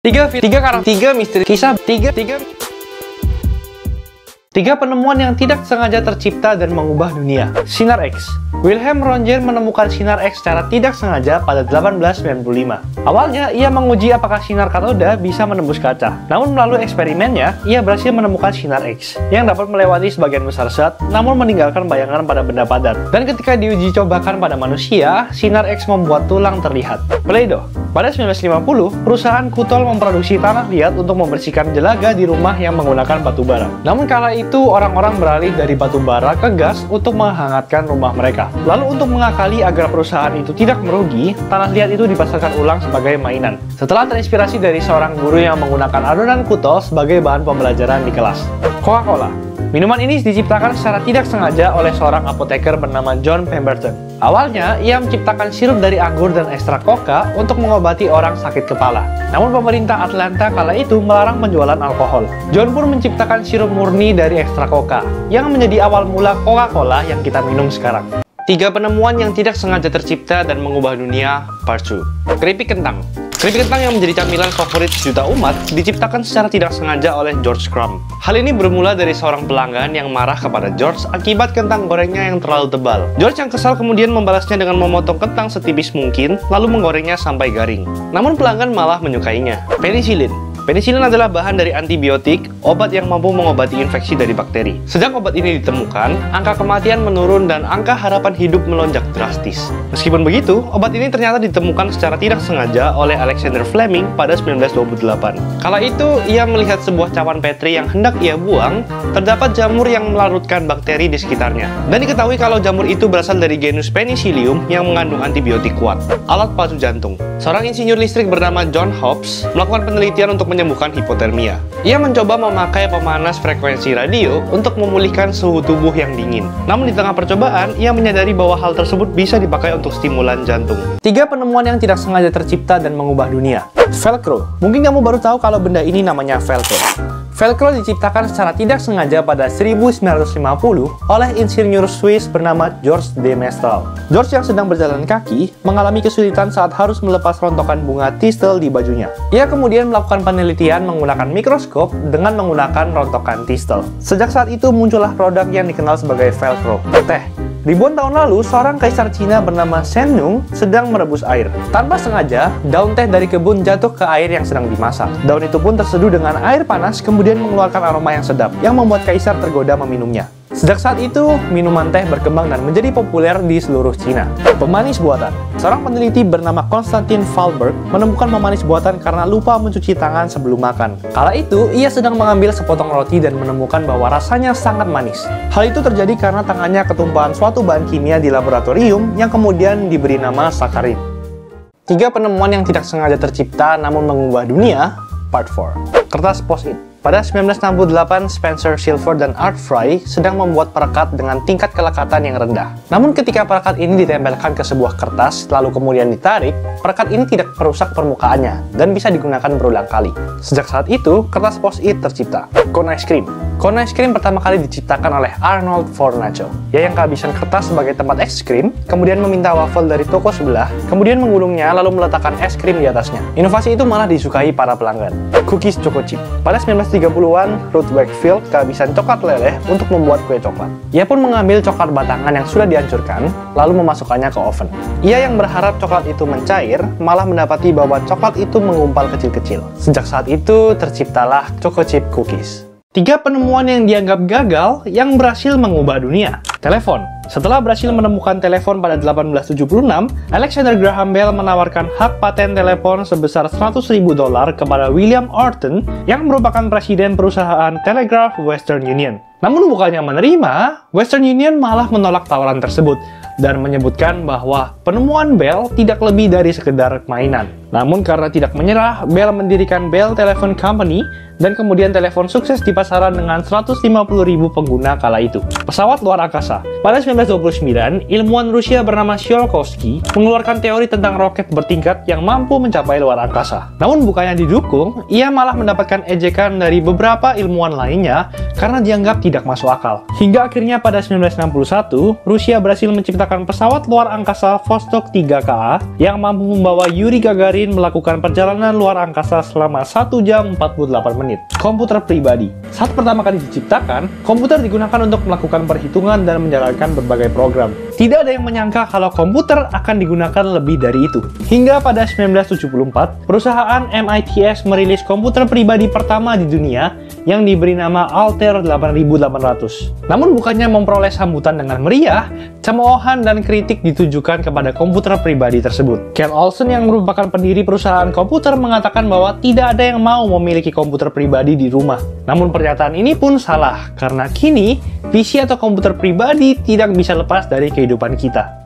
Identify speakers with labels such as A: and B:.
A: Tiga misteri kisah, tiga penemuan yang tidak sengaja tercipta dan mengubah dunia. Sinar X. Wilhelm Röntgen menemukan sinar X secara tidak sengaja pada 1895. Awalnya, ia menguji apakah sinar katoda bisa menembus kaca. Namun melalui eksperimennya, ia berhasil menemukan sinar X yang dapat melewati sebagian besar zat, namun meninggalkan bayangan pada benda padat. Dan ketika diuji cobakan pada manusia, sinar X membuat tulang terlihat. Play-Doh. Pada 1950, perusahaan Kutol memproduksi tanah liat untuk membersihkan jelaga di rumah yang menggunakan batu bara. Namun kala itu, orang-orang beralih dari batu bara ke gas untuk menghangatkan rumah mereka. Lalu untuk mengakali agar perusahaan itu tidak merugi, tanah liat itu dipasarkan ulang sebagai mainan. Setelah terinspirasi dari seorang guru yang menggunakan adonan Kutol sebagai bahan pembelajaran di kelas. Coca-Cola. Minuman ini diciptakan secara tidak sengaja oleh seorang apoteker bernama John Pemberton. Awalnya, ia menciptakan sirup dari anggur dan ekstrak coca untuk mengobati orang sakit kepala. Namun pemerintah Atlanta kala itu melarang penjualan alkohol. John pun menciptakan sirup murni dari ekstrak coca, yang menjadi awal mula Coca-Cola yang kita minum sekarang. Tiga penemuan yang tidak sengaja tercipta dan mengubah dunia, Part 2. Keripik kentang. Keripik kentang yang menjadi camilan favorit sejuta umat diciptakan secara tidak sengaja oleh George Crumb. Hal ini bermula dari seorang pelanggan yang marah kepada George akibat kentang gorengnya yang terlalu tebal. George yang kesal kemudian membalasnya dengan memotong kentang setipis mungkin, lalu menggorengnya sampai garing. Namun pelanggan malah menyukainya. Penicillin. Penicillin adalah bahan dari antibiotik, obat yang mampu mengobati infeksi dari bakteri. Sejak obat ini ditemukan, angka kematian menurun dan angka harapan hidup melonjak drastis. Meskipun begitu, obat ini ternyata ditemukan secara tidak sengaja oleh Alexander Fleming pada 1928. Kala itu, ia melihat sebuah cawan petri yang hendak ia buang, terdapat jamur yang melarutkan bakteri di sekitarnya. Dan diketahui kalau jamur itu berasal dari genus Penicillium yang mengandung antibiotik kuat. Alat pacu jantung. Seorang insinyur listrik bernama John Hobbs melakukan penelitian untuk menyembuhkan hipotermia. Ia mencoba memakai pemanas frekuensi radio untuk memulihkan suhu tubuh yang dingin. Namun di tengah percobaan, ia menyadari bahwa hal tersebut bisa dipakai untuk stimulan jantung. Tiga penemuan yang tidak sengaja tercipta dan mengubah dunia. Velcro. Mungkin kamu baru tahu kalau benda ini namanya Velcro. Velcro diciptakan secara tidak sengaja pada 1950 oleh insinyur Swiss bernama George de Mestral. George yang sedang berjalan kaki mengalami kesulitan saat harus melepas rontokan bunga tistel di bajunya. Ia kemudian melakukan penelitian menggunakan mikroskop dengan menggunakan rontokan tistel. Sejak saat itu muncullah produk yang dikenal sebagai Velcro. Teh. Ribuan tahun lalu, seorang kaisar Cina bernama Shen Nung sedang merebus air. Tanpa sengaja, daun teh dari kebun jatuh ke air yang sedang dimasak. Daun itu pun terseduh dengan air panas, kemudian mengeluarkan aroma yang sedap, yang membuat kaisar tergoda meminumnya. Sejak saat itu, minuman teh berkembang dan menjadi populer di seluruh Cina. Pemanis buatan. Seorang peneliti bernama Konstantin Fahlberg menemukan pemanis buatan karena lupa mencuci tangan sebelum makan. Kala itu, ia sedang mengambil sepotong roti dan menemukan bahwa rasanya sangat manis. Hal itu terjadi karena tangannya ketumpahan suatu bahan kimia di laboratorium yang kemudian diberi nama sakarin. Tiga penemuan yang tidak sengaja tercipta namun mengubah dunia, Part 4. Kertas Post-it. Pada 1968, Spencer Silver dan Art Fry sedang membuat perekat dengan tingkat kelekatan yang rendah. Namun ketika perekat ini ditempelkan ke sebuah kertas, lalu kemudian ditarik, perekat ini tidak merusak permukaannya dan bisa digunakan berulang kali. Sejak saat itu, kertas Post-it tercipta. Cone ice cream. Cone ice cream pertama kali diciptakan oleh Arnold Fornaciari. Ia yang kehabisan kertas sebagai tempat es krim, kemudian meminta waffle dari toko sebelah, kemudian menggulungnya lalu meletakkan es krim di atasnya. Inovasi itu malah disukai para pelanggan. Cookies Choco Chip. Pada 1930-an, Ruth Wakefield kehabisan coklat leleh untuk membuat kue coklat. Ia pun mengambil coklat batangan yang sudah dihancurkan, lalu memasukkannya ke oven. Ia yang berharap coklat itu mencair, malah mendapati bahwa coklat itu mengumpal kecil-kecil. Sejak saat itu, terciptalah Choco Chip Cookies. Tiga penemuan yang dianggap gagal yang berhasil mengubah dunia. Telepon. Setelah berhasil menemukan telepon pada 1876, Alexander Graham Bell menawarkan hak paten telepon sebesar $100.000 kepada William Orton yang merupakan presiden perusahaan Telegraph Western Union. Namun bukannya menerima, Western Union malah menolak tawaran tersebut dan menyebutkan bahwa penemuan Bell tidak lebih dari sekedar mainan. Namun karena tidak menyerah, Bell mendirikan Bell Telephone Company dan kemudian telepon sukses di pasaran dengan 150.000 pengguna kala itu. Pesawat luar angkasa. Pada 1929, ilmuwan Rusia bernama Tsiolkovsky mengeluarkan teori tentang roket bertingkat yang mampu mencapai luar angkasa. Namun bukannya didukung, ia malah mendapatkan ejekan dari beberapa ilmuwan lainnya karena dianggap tidak masuk akal. Hingga akhirnya pada 1961, Rusia berhasil menciptakan pesawat luar angkasa Vostok 3Ka yang mampu membawa Yuri Gagarin Gagarin melakukan perjalanan luar angkasa selama 1 jam 48 menit. Komputer pribadi. Saat pertama kali diciptakan, komputer digunakan untuk melakukan perhitungan dan menjalankan berbagai program. Tidak ada yang menyangka kalau komputer akan digunakan lebih dari itu. Hingga pada 1974, perusahaan MITx merilis komputer pribadi pertama di dunia yang diberi nama Altair 8800. Namun bukannya memperoleh sambutan dengan meriah, cemoohan dan kritik ditujukan kepada komputer pribadi tersebut. Ken Olsen yang merupakan pendiri perusahaan komputer mengatakan bahwa tidak ada yang mau memiliki komputer pribadi di rumah. Namun pernyataan ini pun salah, karena kini PC atau komputer pribadi tidak bisa lepas dari kehidupan kita.